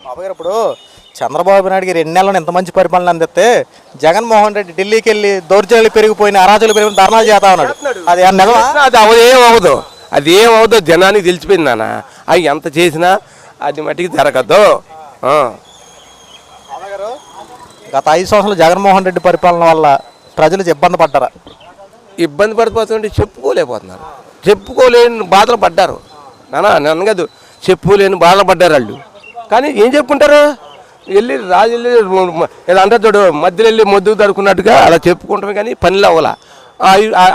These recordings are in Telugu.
బాబు గారు ఇప్పుడు చంద్రబాబు నాయుడు గారు 2 నెలల్లో ఎంత మంచి పరిపాలన అందిస్తే జగన్మోహన్ రెడ్డి ఢిల్లీకి వెళ్ళి దౌర్జన్యాలు పెరిగిపోయిన అరాజులు పెరిగిన ధర్నాలు చేస్తా ఉన్నాడు. అది అది ఏమవుదో జనానికి తెలిసిపోయింది నాన్న. అవి ఎంత చేసినా అది మట్టికి జరగదు. గత 5 సంవత్సరాలు జగన్మోహన్ రెడ్డి పరిపాలన వల్ల ప్రజలు ఇబ్బంది పడ్డారా? ఇబ్బంది పడిపోతుంటే చెప్పుకోలేకపోతున్నారు. చెప్పుకోలేని బాధలు పడ్డారు నాన్న. నన్ను కాదు, చెప్పుకోలేని బాధలు పడ్డారు వాళ్ళు. కానీ ఏం చెప్పుకుంటారు? వెళ్ళి రాజు వెళ్ళి ఏదో అంటే చూడు మధ్యలో వెళ్ళి మొద్దు తడుకున్నట్టుగా అలా చెప్పుకుంటామే. కానీ పనిలో అవ్వాల.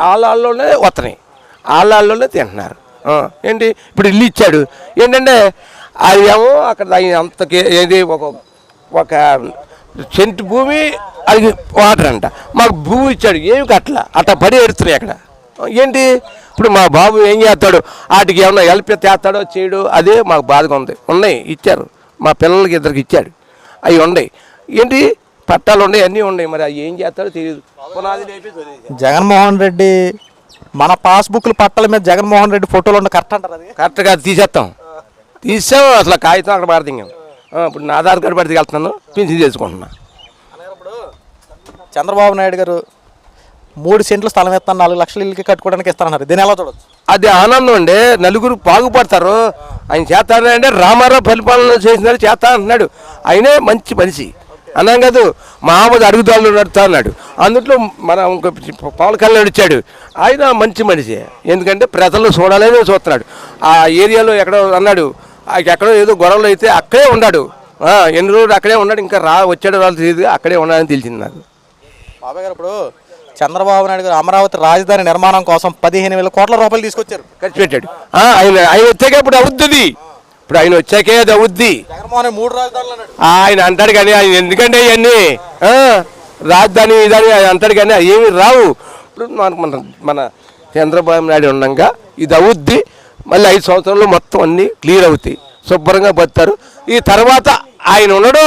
వాళ్ళలోనే వస్తున్నాయి, వాళ్ళలోనే తింటున్నారు. ఏంటి ఇప్పుడు ఇల్లు ఇచ్చాడు ఏంటంటే అది ఏమో అక్కడ అంతకి ఏది ఒక సెంటు భూమి అది వాటర్ అంట. మాకు భూమి ఇచ్చాడు, ఏమి కట్టలా, అట్లా పడి ఎడుతున్నాయి అక్కడ. ఏంటి ఇప్పుడు మా బాబు ఏం చేస్తాడు? వాటికి ఏమన్నా హెల్ప్ చేస్తాడో చేయడు, అదే మాకు బాధగా ఉంది. ఉన్నాయి, ఇచ్చారు, మా పిల్లలకి 2 ఇచ్చాడు, అవి ఉన్నాయి. ఏంటి పట్టాలు ఉన్నాయి, అన్నీ ఉన్నాయి. మరి అవి ఏం చేస్తాడో తెలియదు. జగన్మోహన్ రెడ్డి మన పాస్బుక్లు పట్టాల మీద జగన్మోహన్ రెడ్డి ఫోటోలు ఉండే కరెక్ట్ అంటారు? అది కరెక్ట్గా తీసేస్తాం. అసలు కాగితం అక్కడ పడతాం. ఇప్పుడు నా ఆధార్ కార్డు పడితే వెళ్తున్నాను, పింఛన్ చేసుకుంటున్నా. చంద్రబాబు నాయుడు గారు 3 సెంట్లు స్థలం ఇస్తాను, 4 లక్షలు ఇల్లుకి కట్టుకోవడానికి ఇస్తారన్నారు. దీని ఎలా చూడవచ్చు? అది ఆనందం అండి. నలుగురు బాగుపడతారు. ఆయన చేస్తానంటే రామారావు పరిపాలన చేసినాడు, చేస్తా అంటున్నాడు. ఆయనే మంచి మనిషి అన్నాం కాదు. మామూలు అడుగుదాళ్ళు నడుతా అన్నాడు. అందుట్లో మన పవన్ కళ్యాణ్ ఇచ్చాడు. ఆయన మంచి మనిషి. ఎందుకంటే ప్రజలు చూడాలని చూస్తున్నాడు. ఆ ఏరియాలో ఎక్కడో అన్నాడు, ఎక్కడో ఏదో గొడవలు అయితే అక్కడే ఉన్నాడు. ఎన్ని రోజులు అక్కడే ఉన్నాడు. ఇంకా వచ్చాడు వాళ్ళు తెలియదు, అక్కడే ఉన్నాడని తెలిసింది నాకు. బాబాయ్ గారు ఇప్పుడు చంద్రబాబు నాయుడు గారు అమరావతి రాజధాని నిర్మాణం కోసం 15,000 కోట్ల రూపాయలు తీసుకొచ్చారు, ఖర్చు పెట్టాడు. ఆయన వచ్చాకే ఇప్పుడు అవుద్ది. ఇప్పుడు ఆయన వచ్చాకే అది అవుద్ది. జగన్మోహన్ 3 రాజధానులు ఆయన అంటాడు. కానీ ఆయన ఎందుకంటే ఇవన్నీ రాజధాని ఇదని ఆయన అంటాడు. కానీ ఏమి రావు. ఇప్పుడు మన చంద్రబాబు నాయుడు ఉండగా ఇది అవుద్ది. మళ్ళీ 5 సంవత్సరాల్లో మొత్తం అన్నీ క్లియర్ అవుతాయి, శుభ్రంగా బతారు. ఈ తర్వాత ఆయన ఉన్నాడు,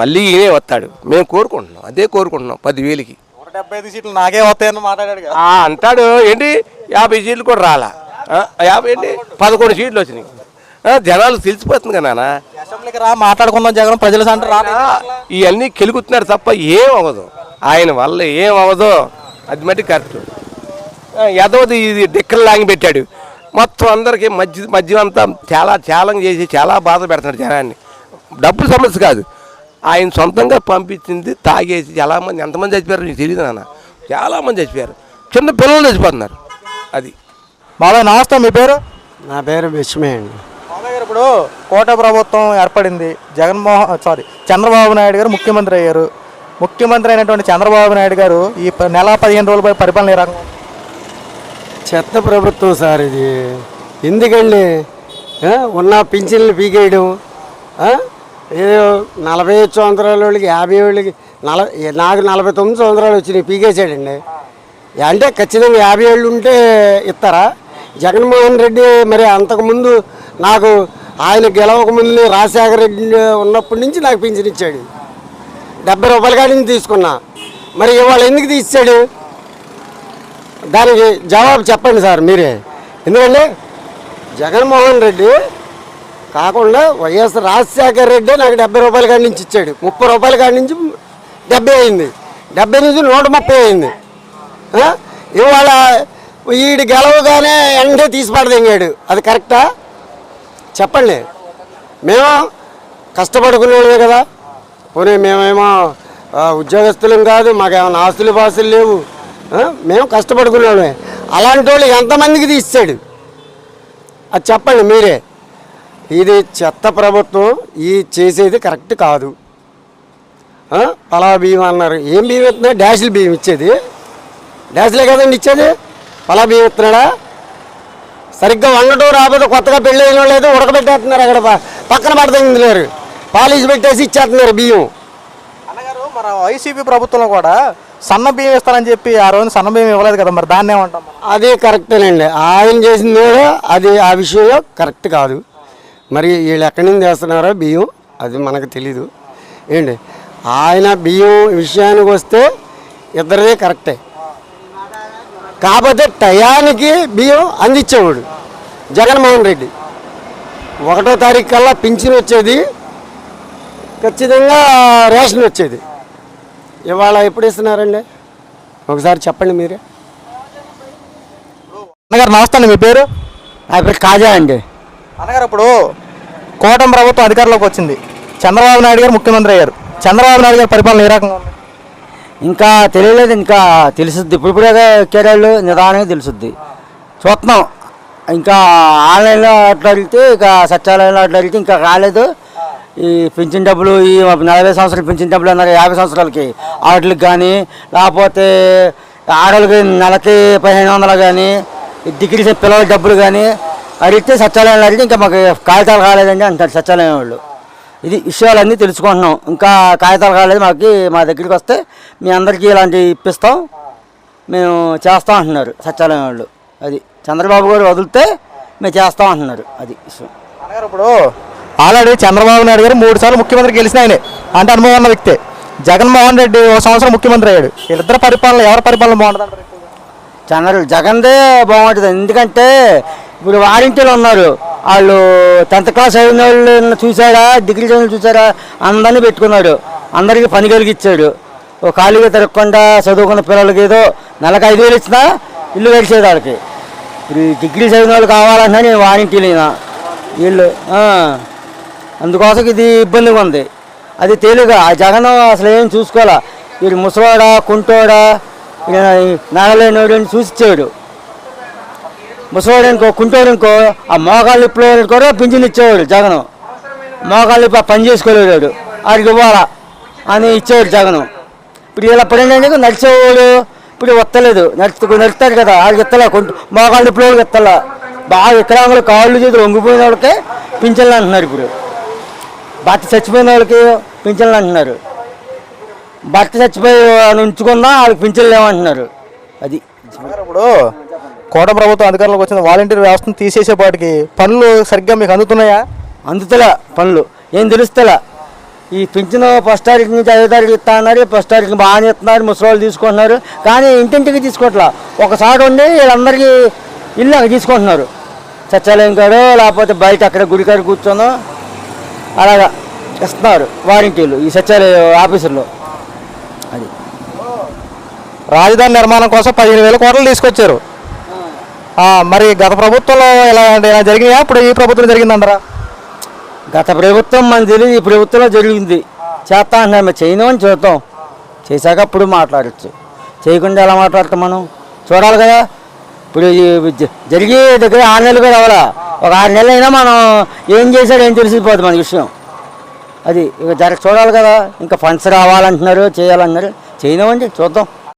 మళ్ళీ ఈయనే వస్తాడు. మేము కోరుకుంటున్నాం, అదే కోరుకుంటున్నాం. 10,000కి 175 సీట్లు నాకే వస్తాయని మాట్లాడాడు. అంటాడు. ఏంటి 50 సీట్లు కూడా రాలా, 50 ఏంటి 11 సీట్లు వచ్చినాయి. జనాలు తెలిసిపోతుంది కదా నాన్న. అసెంబ్లీకి రా మాట్లాడుకుందాం జగన్ ప్రజల సెంటర్ రా. ఇవన్నీ కెలుగుతున్నాడు తప్ప ఏం అవ్వదు. ఆయన వల్ల ఏం అవ్వదు. అది మట్టి కరెక్ట్. ఎదవది ఇది డిక్కలు లాంగి పెట్టాడు. మొత్తం అందరికీ మధ్య అంతా చాలా ఛాలెంజ్ చేసి చాలా బాధ పెడుతున్నాడు జనాన్ని. డబ్బులు సమస్య కాదు, ఆయన సొంతంగా పంపించింది తాగేసి చాలామంది. ఎంతమంది చచ్చిపోయారు నీకు తెలియదు నాన్న. చాలామంది చచ్చిపోయారు, చిన్న పిల్లలు చచ్చిపోతున్నారు. అది. బాబాయ్ నమస్తే, మీ పేరు? నా పేరు విస్మయ్ అండి. బాబాయ్ గారు ఇప్పుడు కోట ప్రభుత్వం ఏర్పడింది. చంద్రబాబు నాయుడు గారు ముఖ్యమంత్రి అయ్యారు. ముఖ్యమంత్రి అయినటువంటి చంద్రబాబు నాయుడు గారు ఈ నెల 15 రోజులపై పరిపాలన ఏ రకంగా? చెత్త ప్రభుత్వం సార్ ఇది. ఎందుకండి ఉన్న పింఛన్లు పీకేయడం, ఏదో 45 సంవత్సరాల వాళ్ళకి 50 వాళ్ళకి నాకు 49 సంవత్సరాలు వచ్చినాయి, పీకేసాడండి. అంటే ఖచ్చితంగా 50 ఏళ్ళు ఉంటే ఇస్తారా? జగన్మోహన్ రెడ్డి మరి అంతకుముందు నాకు ఆయన గెలవకముందు రాజశేఖర రెడ్డి ఉన్నప్పటి నుంచి నాకు పింఛన్ ఇచ్చాడు. 70 రూపాయల కాడి నుంచి తీసుకున్నా. మరి ఇవాళ ఎందుకు తీసాడు? దానికి జవాబు చెప్పండి సార్ మీరే. ఎందుకంటే జగన్మోహన్ రెడ్డి కాకుండా వైఎస్ రాజశేఖర రెడ్డి నాకు 70 రూపాయల కాడి నుంచి ఇచ్చాడు. 30 రూపాయల కాడి నుంచి 70 అయింది, 70 నుంచి 130 అయింది. ఇవాళ వీడు గెలవగానే వెంటనే తీసి పడదెంగాడు. అది కరెక్టా చెప్పండి? మేము కష్టపడుకునేవాళ్ళే కదా. పోనీ మేమేమో ఉద్యోగస్తులం కాదు, మాకేమైనా ఆస్తులు పాస్తులు లేవు. మేము కష్టపడుకునేవాళ్ళమే. అలాంటి వాళ్ళు ఎంతమందికి తీసాడు అది చెప్పండి మీరే. ఇది చెత్త ప్రభుత్వం. ఈ చేసేది కరెక్ట్ కాదు. పలా బియ్యం అన్నారు. ఏం బియ్యం ఇస్తున్నా? డాషులు బియ్యం ఇచ్చేది. డాషులే కదండి ఇచ్చేది. పలా బియ్యం ఇస్తున్నాడా? సరిగ్గా వండటం రాకపోతే కొత్తగా పెళ్ళి అయిన వాళ్ళు అయితే ఉడకబెట్టేస్తున్నారు. అక్కడ పక్కన పడతారు, పాలిష్ పెట్టేసి ఇచ్చేస్తున్నారు బియ్యం. అన్నగారు మన వైసీపీ ప్రభుత్వంలో కూడా సన్న బియ్యం ఇస్తారని చెప్పి ఆ రోజు సన్న బియ్యం ఇవ్వలేదు కదా, మరి దాన్ని ఏమంటాం? అదే కరెక్టేనండి. ఆయన చేసింది కూడా అది ఆ విషయం కరెక్ట్ కాదు. మరి వీళ్ళు ఎక్కడి నుంచి చేస్తున్నారో బియ్యం అది మనకు తెలీదు. ఏంటి ఆయన బియ్యం విషయానికి వస్తే ఇద్దరిదే కరెక్టే. కాకపోతే టయానికి బియ్యం అందించేవాడు జగన్మోహన్ రెడ్డి. 1వ తారీఖు కల్లా పింఛన్ వచ్చేది. ఖచ్చితంగా రేషన్ వచ్చేది. ఇవాళ ఎప్పుడు ఇస్తున్నారండి ఒకసారి చెప్పండి మీరే. అన్నగారు నమస్తే అండి, మీ పేరు? నా పేరు కాజా అండి. అన్నగారు, ఇప్పుడు కూటమి ప్రభుత్వం అధికారంలోకి వచ్చింది, చంద్రబాబు నాయుడు గారు ముఖ్యమంత్రి అయ్యారు. చంద్రబాబు నాయుడు గారి పరిపాలన ఏ రకంగా ఉంది? ఇంకా తెలియలేదు, ఇంకా తెలుసుద్ది. ఇప్పుడే కేరళలో నిదానంగా తెలుసుద్ది, చూస్తున్నాం. ఇంకా ఆన్లైన్లో అట్లా అడిగితే, ఇక సచివాలయంలో అట్లా అడిగితే ఇంకా రాలేదు. ఈ పింఛన్ డబ్బులు, ఈ 40 సంవత్సరాలు పింఛన్ డబ్బులు అన్నారు, 50 సంవత్సరాలకి వాటికి కానీ, లేకపోతే ఆడవాళ్ళకి నెలకి 1500 కానీ, డిగ్రీ పిల్లల డబ్బులు కానీ అడిగితే సచివాలయంలో అడిగితే ఇంకా మాకు కాగితాలు కాలేదండి అంటారు సచివాలయం వాళ్ళు. ఇది విషయాలన్నీ తెలుసుకుంటున్నాం. ఇంకా కాగితాలు కాలేదు మాకు, మా దగ్గరికి వస్తే మీ అందరికీ ఇలాంటివి ఇప్పిస్తాం, మేము చేస్తాం అంటున్నారు సచివాలయం వాళ్ళు. అది చంద్రబాబు గారు వదిలితే మేము చేస్తాం అంటున్నారు, అది విషయం. అన్నగారు, ఇప్పుడు ఆల్రెడీ చంద్రబాబు నాయుడు గారు 3 సార్లు ముఖ్యమంత్రి గెలిచిన ఆయనే, అంటే అనుభవం ఉన్న వ్యక్తే. జగన్మోహన్ రెడ్డి 1 సంవత్సరం ముఖ్యమంత్రి అయ్యాడు. వీళ్ళిద్దరు పరిపాలన, ఎవరి పరిపాలన బాగుంటుంది అంటారు? జగన్దే బాగుంటుంది. ఎందుకంటే ఇప్పుడు వారింటీలు ఉన్నారు, వాళ్ళు 10th క్లాస్ అయిన వాళ్ళు చూసాడా, డిగ్రీ చదివిన చూసారా, అందరినీ పెట్టుకున్నాడు, అందరికీ పని కలిగిచ్చాడు. ఓ ఖాళీగా తిరగకుండా చదువుకున్న పిల్లలకి ఏదో నెలకు 5,000 ఇచ్చినా ఇల్లు గడిచేది వాళ్ళకి. ఇప్పుడు డిగ్రీ చదివిన వాళ్ళు కావాలన్నా నేను వారింటీలు వీళ్ళు, అందుకోసం ఇది ఇబ్బందిగా ఉంది. అది తేలిగా ఆ జగన్ అసలు ఏం చూసుకోవాలా, వీడు ముసవాడా కుంటోడా నడలేనోడు అని చూసిచ్చాడు. ముసవాడు ఇంకో కుంటోడు ఇంకో ఆ మోకాళ్ళు ఇప్పుడు కూడా పింఛన్ ఇచ్చేవాడు జగన్. మోకాళ్ళు ఇప్పుడు పని చేసుకోలేడు, ఆడికి ఇవ్వాలా అని ఇచ్చేవాడు జగన్. ఇప్పుడు ఇలా పడిందంటే నడిచేవాడు ఇప్పుడు వస్తలేదు, నడుస్తాడు కదా ఆడికి ఇస్తలే, మోకాళ్ళు ఇప్పుడు ఇస్తలే. బాగా వికలాంగులు కాళ్ళు చేతులు వంగిపోయిన వాళ్ళకే పింఛన్లు అంటున్నారు. ఇప్పుడు భర్త చచ్చిపోయిన వాళ్ళకి పింఛన్లు అంటున్నారు, భర్త చచ్చిపోయి ఉంచుకున్నా వాళ్ళకి పింఛన్లు ఏమంటున్నారు. అది ఇప్పుడు కూటమి ప్రభుత్వం అధికారంలోకి వచ్చిన వాలంటీర్ వ్యవస్థను తీసేసేపాటికి పనులు సరిగ్గా మీకు అందుతున్నాయా? అందుతలే పనులు, ఏం తెలుస్తలే. ఈ పింఛను 1st తారీఖు నుంచి 5వ తారీఖు ఇస్తా అన్నారు, 1st తారీఖు బాగానే ఇస్తున్నారు, ముసలి తీసుకుంటున్నారు. కానీ ఇంటింటికి తీసుకోవట్లా, ఒకసారి ఉండి వీళ్ళందరికీ ఇల్లు అక్కడ తీసుకుంటున్నారు. సచివాలయం కాడో లేకపోతే బయట అక్కడ గుడికాడ కూర్చొనో అలాగా ఇస్తున్నారు వారంటీలు ఈ సచివాలయ ఆఫీసుల్లో. అది రాజధాని నిర్మాణం కోసం 15,000 కోట్లు తీసుకొచ్చారు. మరి గత ప్రభుత్వంలో ఇలా జరిగినాయా, ఇప్పుడు ఈ ప్రభుత్వం జరిగిందంటారా? గత ప్రభుత్వం మనకు తెలియదు, ఈ ప్రభుత్వంలో జరిగింది. చేస్తా అంటున్నాం, మేము చేయమని చూద్దాం, చేశాక అప్పుడు మాట్లాడచ్చు. చేయకుండా ఎలా మాట్లాడతాం మనం, చూడాలి కదా. ఇప్పుడు జరిగే దగ్గర 6 నెలలు కూడా అవ్వాలా, ఒక 6 నెలలు అయినా మనం ఏం చేశాడు ఏం తెలిసిపోతుంది మన విషయం. అది ఇక చూడాలి కదా. ఇంకా ఫండ్స్ రావాలంటున్నారు, చేయాలన్నారు, చేయనివ్వండి చూద్దాం.